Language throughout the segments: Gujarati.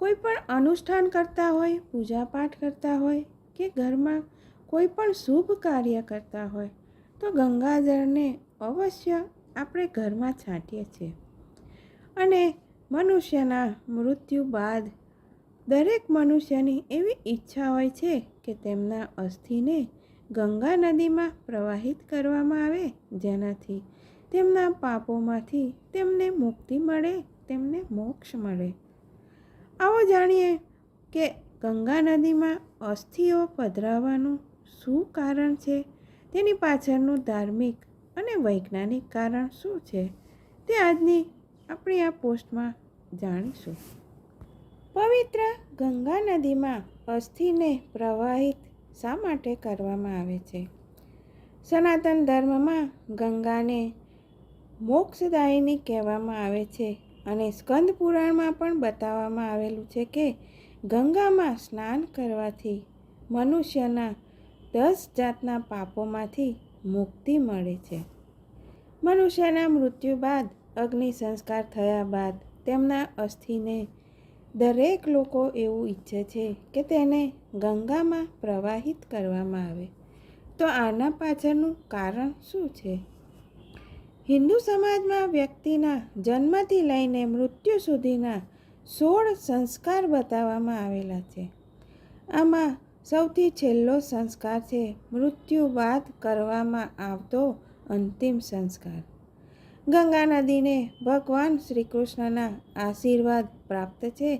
કોઈ પણ અનુષ્ઠાન કરતા હોય, પૂજાપાઠ કરતા હોય કે ઘરમાં કોઈ પણ શુભ કાર્ય કરતા હોય તો ગંગાજળને અવશ્ય આપણે ઘરમાં છાંટીએ છીએ. અને મનુષ્યના મૃત્યુ બાદ દરેક મનુષ્યની એવી ઈચ્છા હોય છે કે તેમના અસ્થિને ગંગા નદીમાં પ્રવાહિત કરવામાં આવે, જેનાથી તેમના પાપોમાંથી તેમને મુક્તિ મળે, તેમને મોક્ષ મળે. આવો જાણીએ કે ગંગા નદીમાં અસ્થિઓ પધરાવવાનું શું કારણ છે, તેની પાછળનું ધાર્મિક અને વૈજ્ઞાનિક કારણ શું છે, તે આજની આપણી આ પોસ્ટમાં જાણીશું. પવિત્ર ગંગા નદીમાં અસ્થિને પ્રવાહિત શા માટે કરવામાં આવે છે? સનાતન ધર્મમાં ગંગાને મોક્ષદાયિની કહેવામાં આવે છે અને સ્કંદ પુરાણમાં પણ બતાવવામાં આવેલું છે કે ગંગામાં સ્નાન કરવાથી મનુષ્યના 10 જાતના પાપોમાંથી મુક્તિ મળે છે. મનુષ્યના મૃત્યુ બાદ અગ્નિ સંસ્કાર થયા બાદ તેમના અસ્થિને દરેક લોકો એવું ઈચ્છે છે કે તેને ગંગામાં પ્રવાહિત કરવામાં આવે. તો આના પાછળનું કારણ શું છે? હિન્દુ સમાજમાં વ્યક્તિના જન્મથી લઈને મૃત્યુ સુધીના 16 સંસ્કાર બતાવવામાં આવેલા છે. આમાં સૌથી છેલ્લો સંસ્કાર છે મૃત્યુ બાદ કરવામાં આવતો અંતિમ સંસ્કાર. ગંગા નદીને ભગવાન શ્રી કૃષ્ણના આશીર્વાદ પ્રાપ્ત છે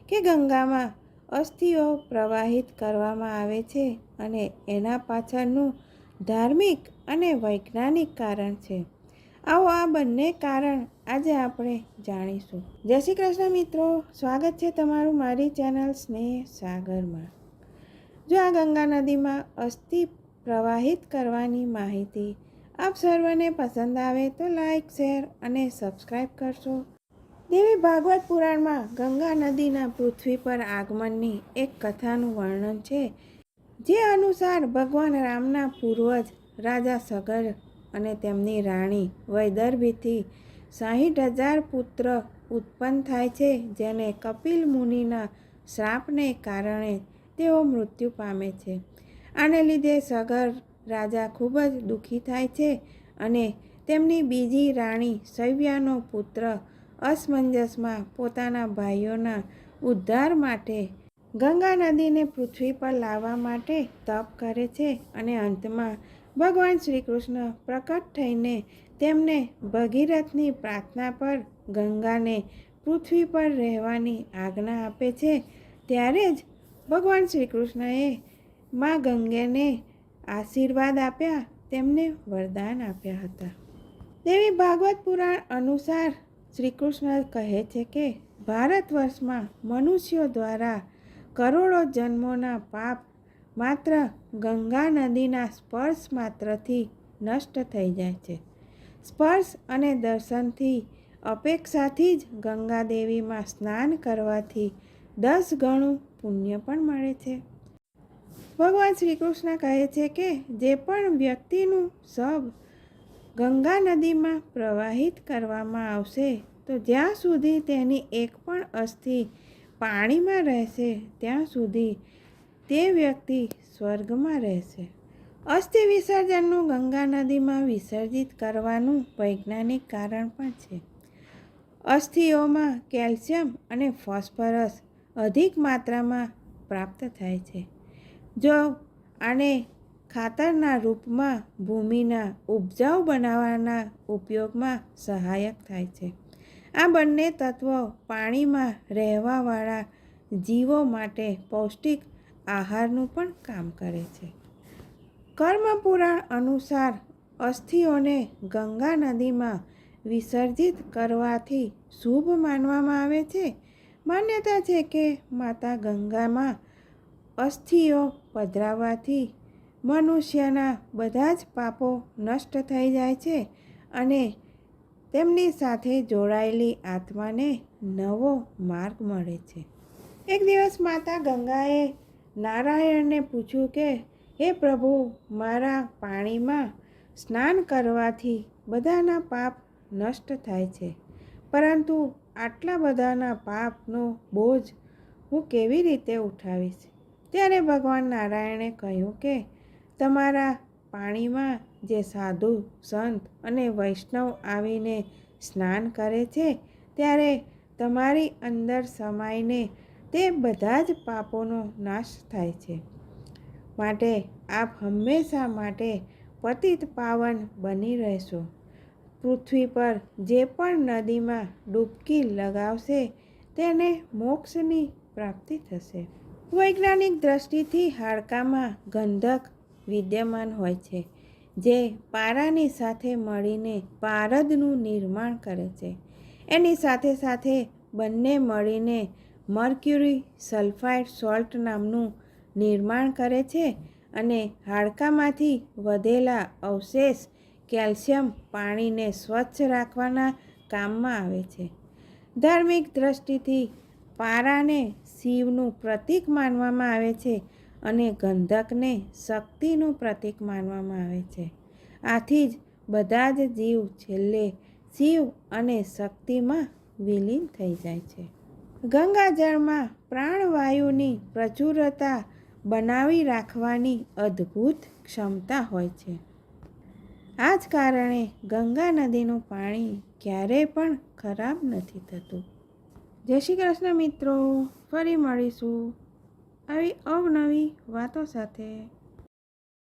કે ગંગામાં અસ્થિઓ પ્રવાહિત કરવામાં આવે છે અને એના પાછળનું ધાર્મિક અને વૈજ્ઞાનિક કારણ છે. આવો આ બંને કારણ આજે આપણે જાણીશું. જય શ્રી કૃષ્ણ મિત્રો, સ્વાગત છે તમારું મારી ચેનલ સ્નેહ સાગરમાં. જો આ ગંગા નદીમાં અસ્થિ પ્રવાહિત કરવાની માહિતી આપ સર્વને પસંદ આવે તો લાઈક, શેર અને સબસ્ક્રાઈબ કરશો. દેવી ભાગવત પુરાણમાં ગંગા નદીના પૃથ્વી પર આગમનની એક કથાનું વર્ણન છે, જે અનુસાર ભગવાન રામના પૂર્વજ રાજા સગર અને તેમની રાણી વૈદર્ભીથી 60,000 પુત્ર ઉત્પન્ન થાય છે, જેને કપિલ મુનિના શ્રાપને કારણે તેઓ મૃત્યુ પામે છે. આને લીધે સગર રાજા ખૂબ જ દુઃખી થાય છે અને તેમની બીજી રાણી શૈવ્યાનો પુત્ર અસમંજસમાં પોતાના ભાઈઓના ઉદ્ધાર માટે ગંગા નદીને પૃથ્વી પર લાવવા માટે તપ કરે છે અને અંતમાં ભગવાન શ્રી કૃષ્ણ પ્રકટ થઈને તેમને ભગીરથની પ્રાર્થના પર ગંગાને પૃથ્વી પર રહેવાની આજ્ઞા આપે છે. ત્યારે જ ભગવાન શ્રી કૃષ્ણએ મા ગંગેને આશીર્વાદ આપ્યા, તેમને વરદાન આપ્યા હતા. દેવી ભાગવત પુરાણ અનુસાર શ્રી કૃષ્ણ કહે છે કે ભારત વર્ષમાં મનુષ્યો દ્વારા કરોડો જન્મોના પાપ માત્ર ગંગા નદીના સ્પર્શ માત્રથી નષ્ટ થઈ જાય છે. સ્પર્શ અને દર્શનથી અપેક્ષાથી જ ગંગા દેવીમાં સ્નાન કરવાથી 10 ગણું પુણ્ય પણ મળે છે. ભગવાન શ્રી કૃષ્ણ કહે છે કે જે પણ વ્યક્તિનું શબ ગંગા નદીમાં પ્રવાહિત કરવામાં આવશે તો જ્યાં સુધી તેની એક પણ અસ્થિ પાણીમાં રહેશે ત્યાં સુધી તે વ્યક્તિ સ્વર્ગમાં રહેશે. અસ્થિ વિસર્જનનું ગંગા નદીમાં વિસર્જિત કરવાનું વૈજ્ઞાનિક કારણ પણ છે. અસ્થિઓમાં કેલ્શિયમ અને ફોસ્ફરસ અધિક માત્રામાં પ્રાપ્ત થાય છે, જો આને ખાતરના રૂપમાં ભૂમિના ઉપજાઉ બનાવવાના ઉપયોગમાં સહાયક થાય છે. આ બંને તત્વો પાણીમાં રહેવાવાળા જીવો માટે પૌષ્ટિક આહારનું પણ કામ કરે છે. કર્મ પુરાણ અનુસાર અસ્થિઓને ગંગા નદીમાં વિસર્જિત કરવાથી શુભ માનવામાં આવે છે. માન્યતા છે કે માતા ગંગામાં અસ્થિઓ પધરાવવાથી મનુષ્યના બધા જ પાપો નષ્ટ થઈ જાય છે અને તેમની સાથે જોડાયેલી આત્માને નવો માર્ગ મળે છે. એક દિવસ માતા ગંગાએ નારાયણને પૂછ્યું કે હે પ્રભુ, મારા પાણીમાં સ્નાન કરવાથી બધાના પાપ નષ્ટ થાય છે, પરંતુ આટલા બધાના પાપનો બોજ હું કેવી રીતે ઉઠાવીશ? ત્યારે ભગવાન નારાયણે કહ્યું કે તમારા પાણીમાં જે સાધુ સંત અને વૈષ્ણવ આવીને સ્નાન કરે છે ત્યારે તમારી અંદર સમાઈને તે બધા જ પાપોનો નાશ થાય છે. માટે આપ હંમેશા માટે પતિત પાવન બની રહેશો. પૃથ્વી પર જે પણ નદીમાં ડૂબકી લગાવશે તેને મોક્ષની પ્રાપ્તિ થશે. વૈજ્ઞાનિક દ્રષ્ટિથી હાડકામાં ગંધક વિદ્યમાન હોય છે જે પારાની સાથે મળીને પારદનું નિર્માણ કરે છે. એની સાથે સાથે બંને મળીને મર્ક્યુરી સલ્ફાઇડ સોલ્ટ નામનું નિર્માણ કરે છે અને હાડકામાંથી વધેલા અવશેષ કેલ્શિયમ પાણીને સ્વચ્છ રાખવાના કામમાં આવે છે. ધાર્મિક દ્રષ્ટિથી પારાને શિવનું પ્રતીક માનવામાં આવે છે અને ગંધકને શક્તિનું પ્રતીક માનવામાં આવે છે. આથી જ બધા જ જીવ છેલ્લે શિવ અને શક્તિમાં વિલીન થઈ જાય છે. ગંગાજળમાં પ્રાણવાયુની પ્રચુરતા બનાવી રાખવાની અદ્ભુત ક્ષમતા હોય છે. આ જ કારણે ગંગા નદીનું પાણી ક્યારેય પણ ખરાબ નથી થતું. જય શ્રી કૃષ્ણ મિત્રો, ફરી મળીશું આવી અવનવી વાતો સાથે.